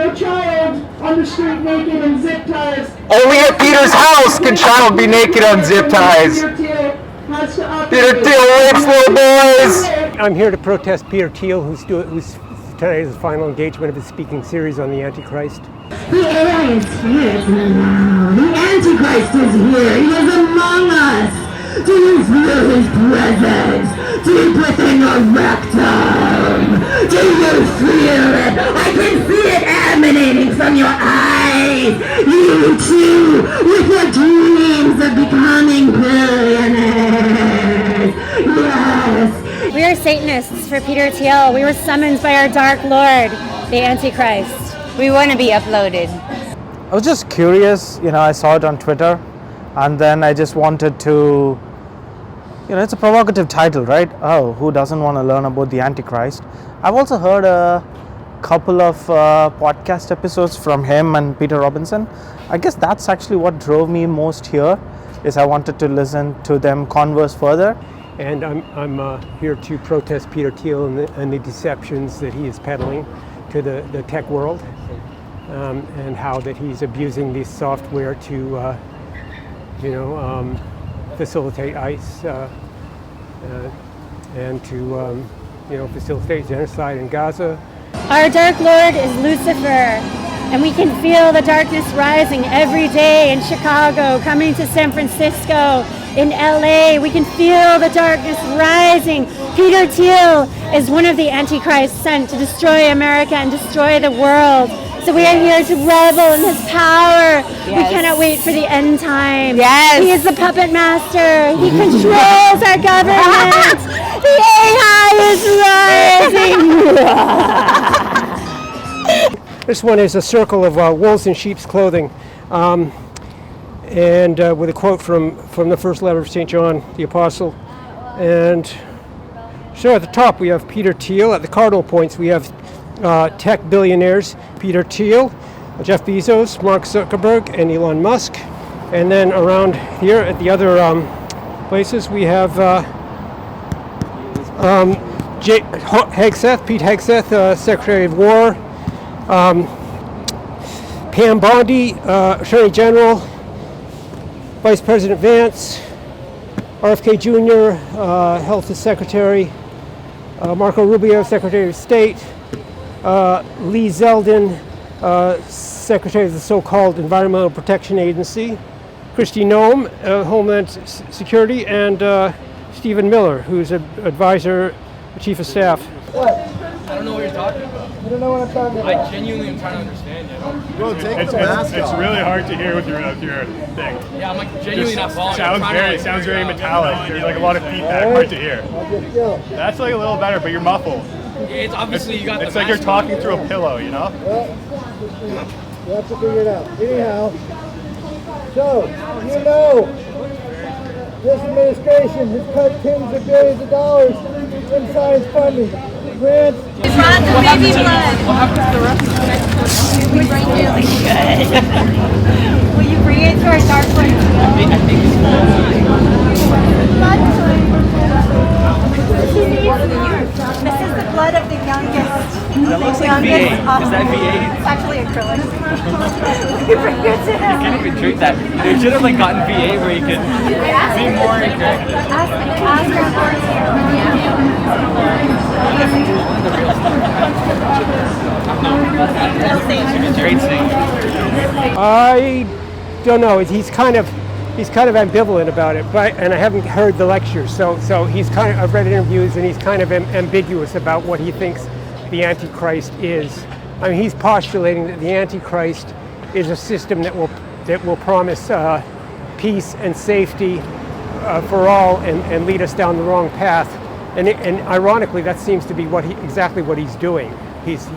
no child on the street naked in zip ties. Only at Peter's house can child be naked on zip ties. Peter Thiel rapes little boys. I'm here to protest Peter Thiel, who's today is the final engagement of his speaking series on the Antichrist. The AI is here now. The Antichrist is here. He is among us. Do you feel his presence deep within your rectum? Do you feel it? I can see it emanating from your eyes. You too, with your dreams of becoming billionaires. Yes. We are Satanists for Peter Thiel. We were summoned by our dark lord, the Antichrist. We want to be uploaded. I was just curious, I saw it on Twitter, and then I just wanted to, it's a provocative title, right? Oh, who doesn't want to learn about the Antichrist? I've also heard a couple of podcast episodes from him and Peter Robinson. I guess that's actually what drove me most here, is I wanted to listen to them converse further. And I'm here to protest Peter Thiel and the deceptions that he is peddling to the tech world, and how that he's abusing this software to, facilitate ICE and to, facilitate genocide in Gaza. Our dark lord is Lucifer, and we can feel the darkness rising every day in Chicago, coming to San Francisco, in LA. We can feel the darkness rising. Peter Thiel is one of the Antichrists sent to destroy America and destroy the world. So we are here to revel in his power. Yes. We cannot wait for the end time. Yes. He is the puppet master. He controls our government. The AI is rising. This one is a circle of wolves in sheep's clothing, and with a quote from the first letter of St. John the Apostle. And so at the top we have Peter Thiel. At the cardinal points we have tech billionaires Peter Thiel, Jeff Bezos, Mark Zuckerberg, and Elon Musk. And then around here at the other places we have Pete Hegseth, Secretary of War, Pam Bondi, Attorney General, Vice President Vance, RFK Jr., Health Secretary, Marco Rubio, Secretary of State, Lee Zeldin, Secretary of the so-called Environmental Protection Agency, Kristi Noem, Homeland Security, and Stephen Miller, who's an advisor, Chief of Staff. What? I don't know what you're talking about. You don't know what I'm talking about? I genuinely am trying to understand you. Bro, take the mask off. It's really hard to hear with your thing. Yeah, I'm genuinely not following. Sounds very metallic. There's a lot of feedback, hard to hear. That's a little better, but you're muffled. Yeah, it's obviously you got It's like you're talking through a pillow, Well, you have to figure it out. Anyhow, so, this administration has cut tens of billions of dollars in science funding. Grants. It's not the baby blood. What happened to the rest of We bring it really good. Will you bring it to our dark one? I think it's This is the blood of the youngest. That looks like V8. Is that V8? It's actually acrylic. You bring it to him. You can't even drink that. They should have gotten V8 where you could be more encouraged. Ask Great thing. I don't know. He's kind of ambivalent about it, and I haven't heard the lecture. So I've read interviews, and he's kind of ambiguous about what he thinks the Antichrist is. I mean, he's postulating that the Antichrist is a system that will promise peace and safety for all, and lead us down the wrong path. And ironically, that seems to be exactly what he's doing. He's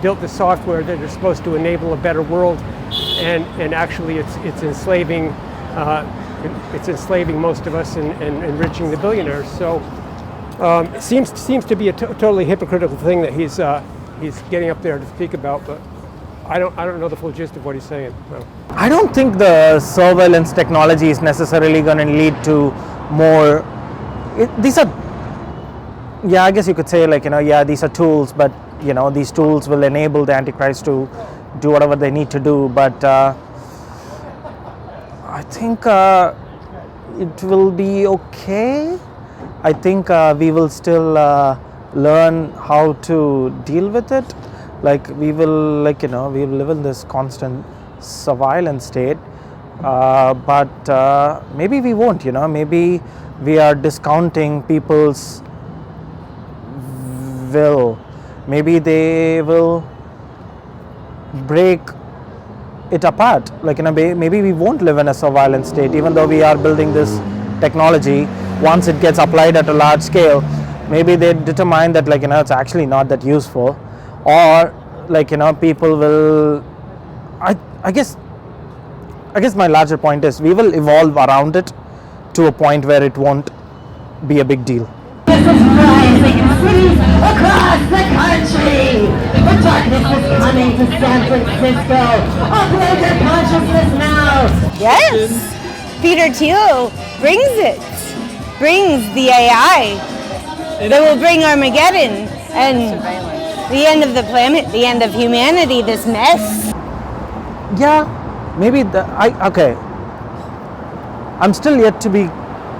built the software that is supposed to enable a better world, and actually it's enslaving most of us and enriching the billionaires. So it seems to be a totally hypocritical thing that he's getting up there to speak about, but I don't know the full gist of what he's saying. No. I don't think the surveillance technology is necessarily going to lead to more. These are, I guess you could say these are tools, but these tools will enable the Antichrist to do whatever they need to do, but I think it will be okay. I think we will still learn how to deal with it. Like we will live in this constant surveillance state, but maybe we won't. Maybe we are discounting people's will. Maybe they will break it apart. Maybe we won't live in a surveillance state, even though we are building this technology. Once it gets applied at a large scale, maybe they determine that it's actually not that useful, or people will. I guess my larger point is we will evolve around it to a point where it won't be a big deal. This is rising in cities across the country. The darkness is coming to San Francisco. Upload your consciousness now. Yes. Peter Thiel brings the AI that will bring Armageddon and the end of the planet, the end of humanity, this mess. Yeah, maybe okay. I'm still yet to be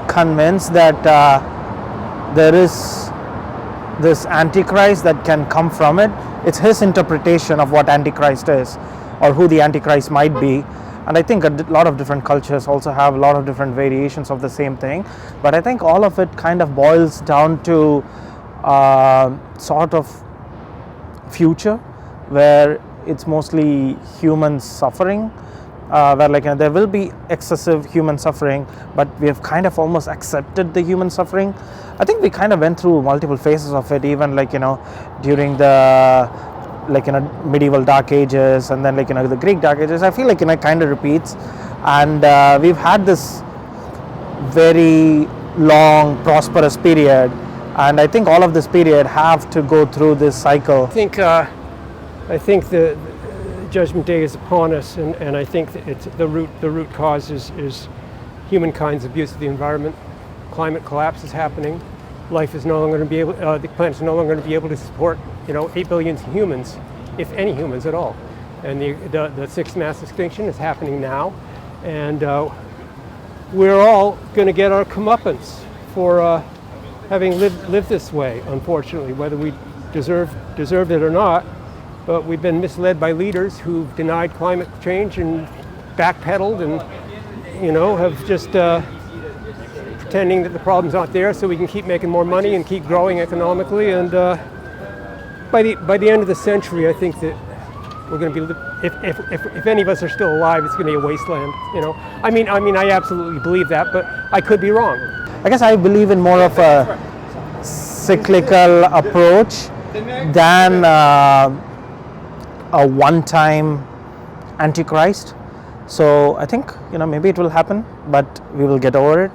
convinced that there is this Antichrist that can come from it. It's his interpretation of what Antichrist is, or who the Antichrist might be. And I think a lot of different cultures also have a lot of different variations of the same thing. But I think all of it kind of boils down to sort of future where it's mostly human suffering, where there will be excessive human suffering, but we have kind of almost accepted the human suffering. I think we kind of went through multiple phases of it, even during the medieval Dark Ages, and then the Greek Dark Ages. I feel it kind of repeats, and we've had this very long prosperous period, and I think all of this period have to go through this cycle. I think the Judgment Day is upon us, and I think that it's the root cause is humankind's abuse of the environment. Climate collapse is happening. Life is no longer going to be able. The planet is no longer going to be able to support 8 billion humans, if any humans at all. And the sixth mass extinction is happening now, and we're all going to get our comeuppance for having lived this way. Unfortunately, whether we deserved it or not. But we've been misled by leaders who've denied climate change and backpedaled and, have just pretending that the problem's not there so we can keep making more money and keep growing economically. And by the end of the century, I think that we're going to be, if any of us are still alive, it's going to be a wasteland. I mean, I absolutely believe that, but I could be wrong. I guess I believe in more of a cyclical approach than a one-time Antichrist. So I think maybe it will happen, but we will get over it,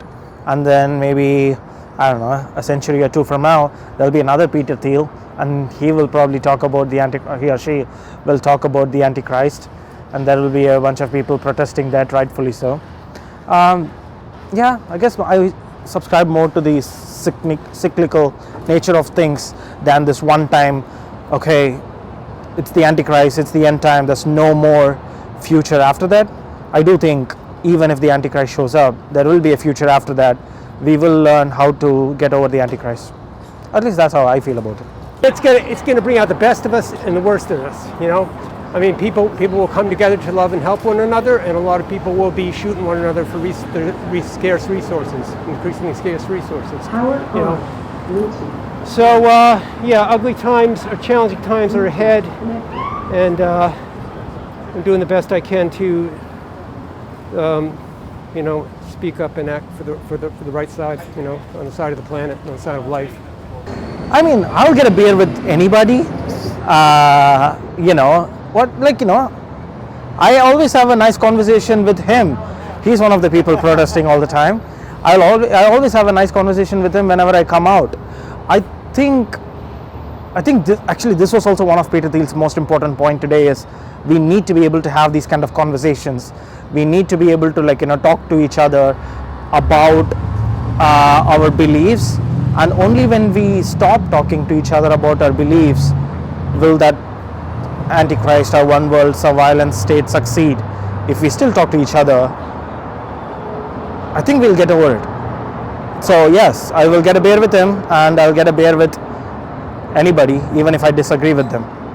and then maybe a century or two from now there'll be another Peter Thiel, and he will probably talk about he or she will talk about the Antichrist, and there will be a bunch of people protesting that, rightfully so. I guess I subscribe more to the cyclical nature of things than this one time, okay, it's the Antichrist, it's the end time, there's no more future after that. I do think even if the Antichrist shows up, there will be a future after that. We will learn how to get over the Antichrist. At least that's how I feel about it. It's gonna bring out the best of us and the worst in us, I mean, people will come together to love and help one another, and a lot of people will be shooting one another for scarce resources, increasingly scarce resources. So ugly times or challenging times are ahead, and I'm doing the best I can to, speak up and act for the right side, on the side of the planet, on the side of life. I mean, I'll get a beer with anybody. I always have a nice conversation with him. He's one of the people protesting all the time. I always have a nice conversation with him whenever I come out. I think this was also one of Peter Thiel's most important point today is we need to be able to have these kind of conversations. We need to be able to talk to each other about our beliefs, and only when we stop talking to each other about our beliefs will that Antichrist or one world surveillance state succeed if we still talk to each other, I think we'll get over it. So yes, I will get a beer with him, and I'll get a beer with anybody, even if I disagree with them.